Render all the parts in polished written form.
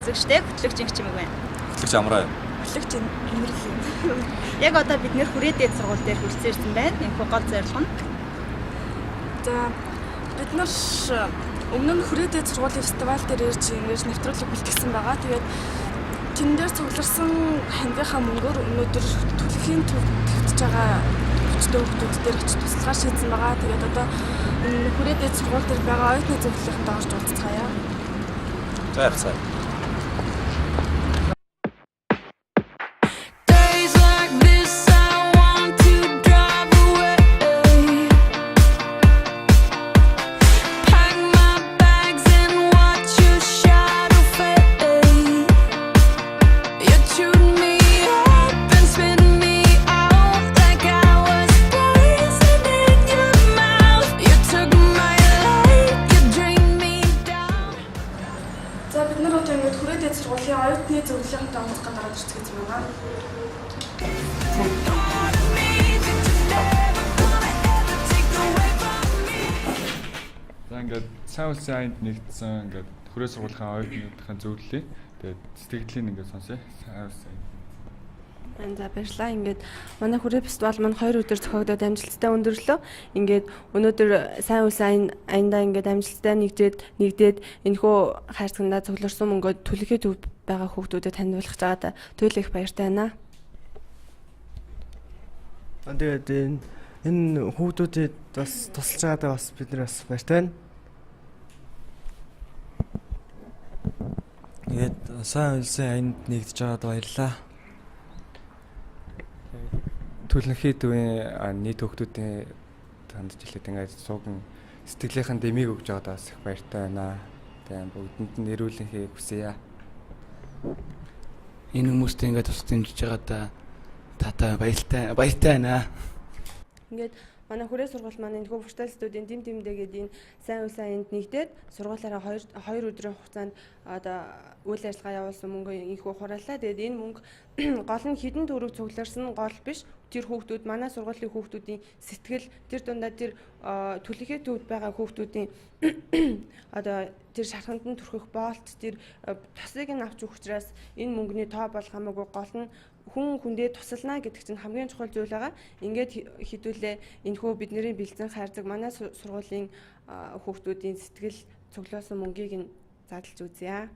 Зөвштэй хөтлөгч юм чимэг байна. Хөтлөгч амраа. Хөтлөгч Имэрлэн. Яг одоо бид нэр хүрээдээд сургууль дээр хүрсэн ирсэн байна. Энэхүү гол зорилго нь. За бид нар өмнө нь хүрээдээд сургуулийн фестивал дээр ирж нэвтрүүлэг бэлтгэсэн байгаа. Тэгээд тэн дээр цугларсан хангийнхаа мөнгөөр өнөөдөр төлөхийн төв тавьж байгаа хүчтэй хүмүүс дээр очиж туслахаар шийдсэн байгаа. Тэгээд одоо энэ хүрээдээд сургууль дээр байгаа оюутны зөвлөлийнхөнд орж уулзцаая. За ярцгаа. За бид нар одоо ингэж хүрээдээд сургуулийн оюутны зөвлөлийнхөнд орох гэж гараад ирсэн юм байна. За ингээд сайн улсын аянд нэгдсэн ингээд хүрээ сургуулийн оюутныхаа зөвлөлээ. Тэгээд сэтгэлийн ингээд сонсъё. Сайн улсын аянд. За баярлалаа. Ингээд манай хүрээ фестивал маань 2 өдөр зохиогдоод амжилттай өндөрлөө. Ингээд өнөөдөр сайн улсын аяндаа ингээд амжилттай нэгдээд энэхүү хайрцагтаа цугларсан мөнгөд төлөхийн төв байгаа хүүхдүүдэд танилцуулах цагаатаа туйлах баяртай байна. Тэгээд энэ хүүхдүүдэд бас тусалж байгаадаа бас бид нар бас баяртай байна. Тэгээд сайн улсын аянд нэгдэж байгаад баярлалаа. Төлөнхий төвийн нийт хүүхдүүдийн хандж илээд ингээд сууган сэтгэлийнхэн дэмийг өгж байгаадаа бас их баяртай байна. Тэгээд бүгдэнд нь эрүүлэнхийг хүсье. Энэ хүмүүстэй ингээд тус дэмжиж байгаадаа тата баяртай байна. Ингээд манай хүрээ сургууль маань энэ хүртэл студент дэмдээгээд энэ сайн улсын аянд нэгдээд сургуулаараа 2 өдрийн хугацаанд одоо үйл ажиллагаа явуулсан мөнгө инхүү хураалаа. Тэгээд энэ мөнгө гол нь хідэн төгрөг цугларсан гол биш. Тэр хүүхдүүд манай сургуулийн хүүхдүүдийн сэтгэл тэр дундаа тэр төлөхийн төвд байгаа хүүхдүүдийн одоо тэр шарханд нь төрхөх боолт тэр тосыг нь авч өгөх учраас энэ мөнгөний тоо бол хамаагүй гол нь хүн хүндээ тусална гэдэг чинь хамгийн чухал зүйл байгаа. Ингээд хэдүүлээ энэхүү бидний бэлдсэн хайрцаг манай сургуулийн хүүхдүүдийн сэтгэл цуглуулсан мөнгийг нь задлж үзье.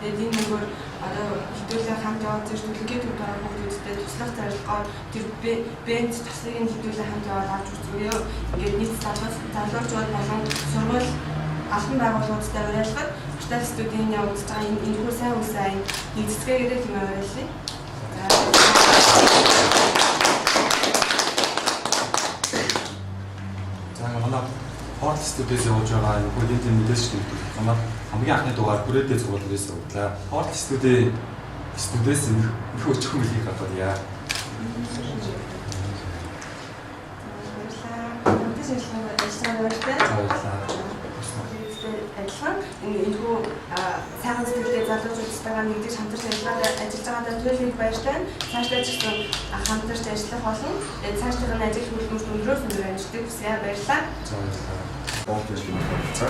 Тэгээд энэ мөнгөөр одоо хэдүүлээ хамт яваад зэрэг төлөхийн төвд байгаа хүүхдүүдэд туслах зорилгоор тэр бэнд тослыг нь хэдүүлээ хамт яваад авч үзье. Ингээд нийт залуучууд болон сургууль албан байгууллагуудтай уриалгад штат студийн явуулж байгаа энэ хүү сайн улсын аянд нэгцгээгээд юм уриалъя. За манай Port Studios явуулж байгаа энэ хуулийн тэм мэдээлж өгдөг. Манай хамгийн анхны дугаар хүрээдээ сургуулиас явууллаа. Port Studios их өчгөн билгийг хадаад яа. Энэхүү сайхан сэтгэлтэй залуучуудтайгаа нэгдэж хамтарч ажиллаж байгаадаа туйлыг баяртай байна. Цаашдаа ч гэсэн хамтарч ажиллах болно. Тэгээд цаашдаа ажил хөдөлмөрт өндрөөс өндөр амжилтыг хүсье. Баярлалаа. За.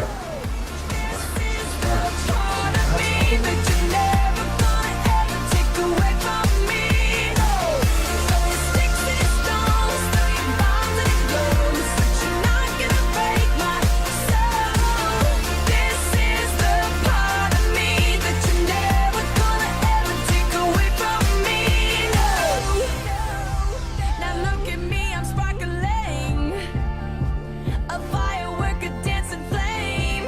A firework, a dancing flame.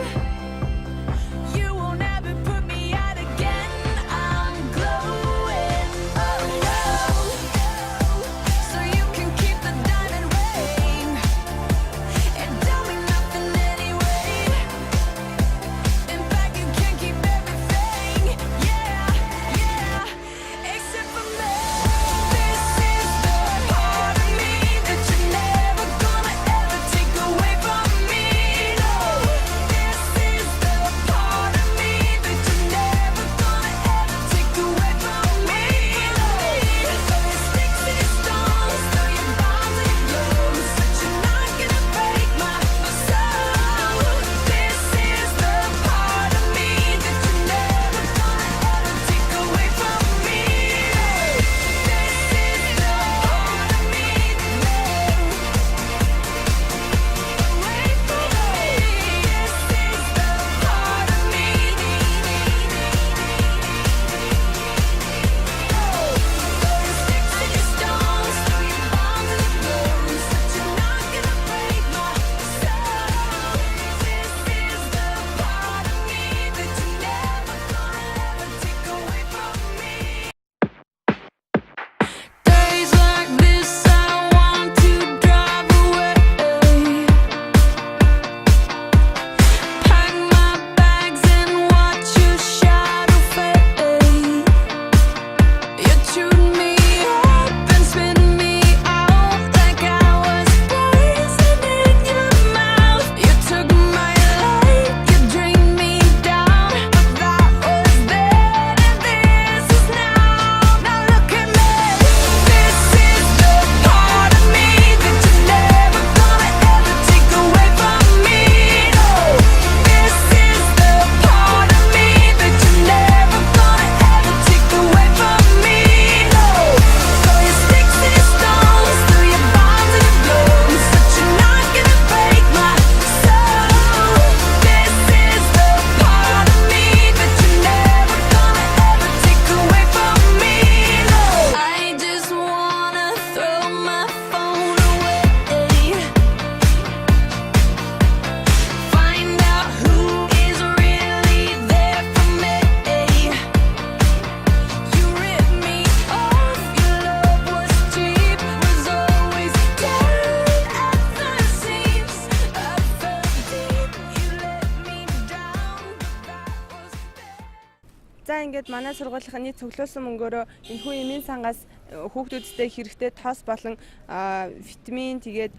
За ингээд манай сургуулийн нийт цуглуулсан мөнгөөрөө энэхүү эмийн сангаас хүүхдүүдтэй хэрэгтэй тос болон витамин тэгээд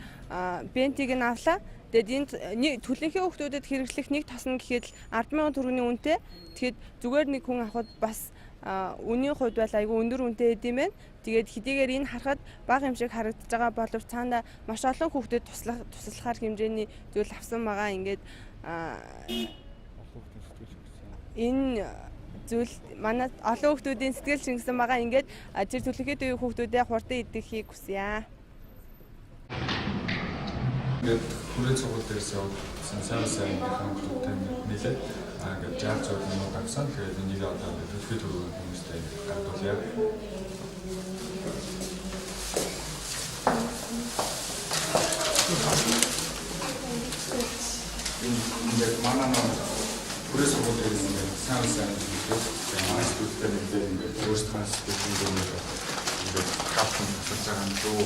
бентиг нь авлаа. Тэгээд энэ төлөнхий хүүхдүүдэд хэрэглэх нэг тос нь гэхэд 10,000 төгрөгийн үнэтэй. Тэгэхээр зүгээр нэг хүн авахд бас үнийн хувьд бол айгүй өндөр үнэтэй гэдэм байх. Тэгээд хэдийгээр энэ харахад бага юм шиг харагдаж байгаа боловч цаана маш олон хүүхдэд туслахаар хэмжээний зүйл авсан байгаа. Ингээд энэ зүйл манай олон хүүхдүүдийн сэтгэл шингэсэн байгаа. Ингээд тэр төлөнхий төвийн хүүхдүүдээ хурдан идэхийг хүсье. Ингээд хүрээ цугуул дээрээс явуулсан сайн хүүхдүүдтэй нийлээд ингээд жаал зөөр юм авсан. Тэгээд энийг одоо төлөвлөгөө төрөв хүмүүстэй хандуулъя. Ингээд манай хүрээ цугуул дээрээс ингээд сайн тэгээд манай студенттэй ингээд өөрсдөө студенттэй ингээд хатсан тусаж байгаа юм дөө.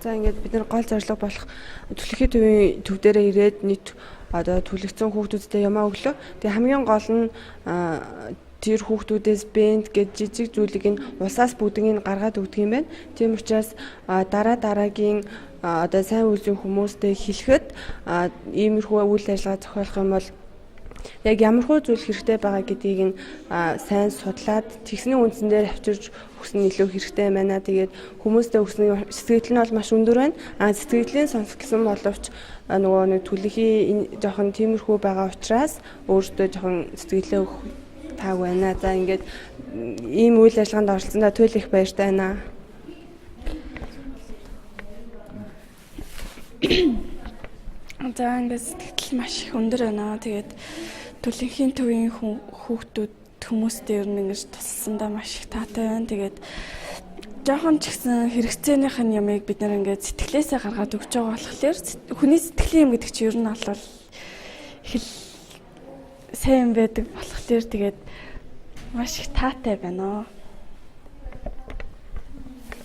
За ингээд бид нар гол зорилго болох төлөвлөхийн төвийн төв дээрээ ирээд нийт одоо төлөгцсөн хүүхдүүдтэй ямаа өглөө. Тэгээ хамгийн гол нь тэр хүүхдүүдээс бент гэж жижиг зүйлийг нь усаас бүгдийг нь гаргаад өгдөг юм байна. Тийм учраас дараагийн одоо сайн үйлсийн хүмүүстэй хэлэхэд иймэрхүү үйл ажиллагаа зохиолох юм бол яг ямархуу зүйл хэрэгтэй байгаа гэдгийг нь сайн судлаад тэгсний үндсэн дээр авчирч өгсөн нь илүү хэрэгтэй байна. Тэгээд хүмүүстэй өгсөн сэтгэл нь бол маш өндөр байна. Сэтгэлийн сонсох гэсэн боловч нөгөө нэг төлөвлөхийн жоохон тиймэрхүү байгаа учраас өөртөө жоохон сэтгэлээ өгөх тааг байна. За ингээд ийм үйл ажиллагаанд оролцсондоо туйл их баяртай байна. За ингээд сэтгэл маш их өндөр байна. Тэгээд төлөнхийн төвийн хүмүүстэй ер нь ингэж тусалсандаа маш их таатай байна. Тэгээд жоохон ч гэсэн хэрэгцээнийх нь ямыг бид нар ингээд сэтгэлээсээ гаргаад өгч байгаа болохоор хүний сэтгэлийн юм гэдэг чинь ер нь бол их сайн байдаг болохоор тэгээд маш их таатай байна.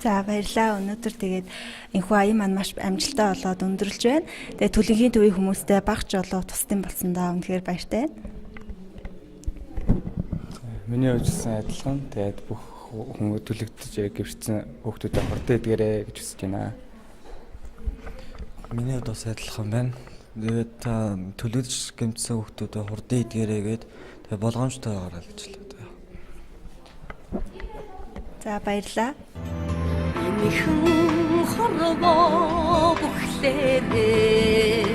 За баярлалаа. Өнөөдөр тэгээд энэхүү аян маань маш амжилттай болоод өндөрлж байна. Тэгээд төлөнхийн төвийн хүмүүстэй багч болоо тусдсан болсондоо үнэхээр баяртай байна. Миний хувьдсан адилхан. Тэгээд бүх хүмүүс төлөгдөж гэрчсэн хүүхдүүдэд хурдан идгээрэй гэж хүсэж байна. Миний хувьд бас адилхан байна. Тэгээд та төлөвлөж гэмтсэн хүүхдүүдэд хурдан идгээрэй гээд тэгээд болгоомжтой байгаарай гэж хэлээ. За баярлалаа. Ихэн хорвоо бүхлээрээ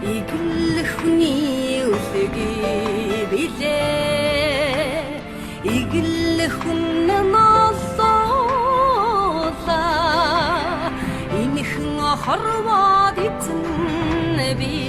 игэл хүний үлэгээ билээ игэл хүн нолоола ихэн хорвоо дитэн би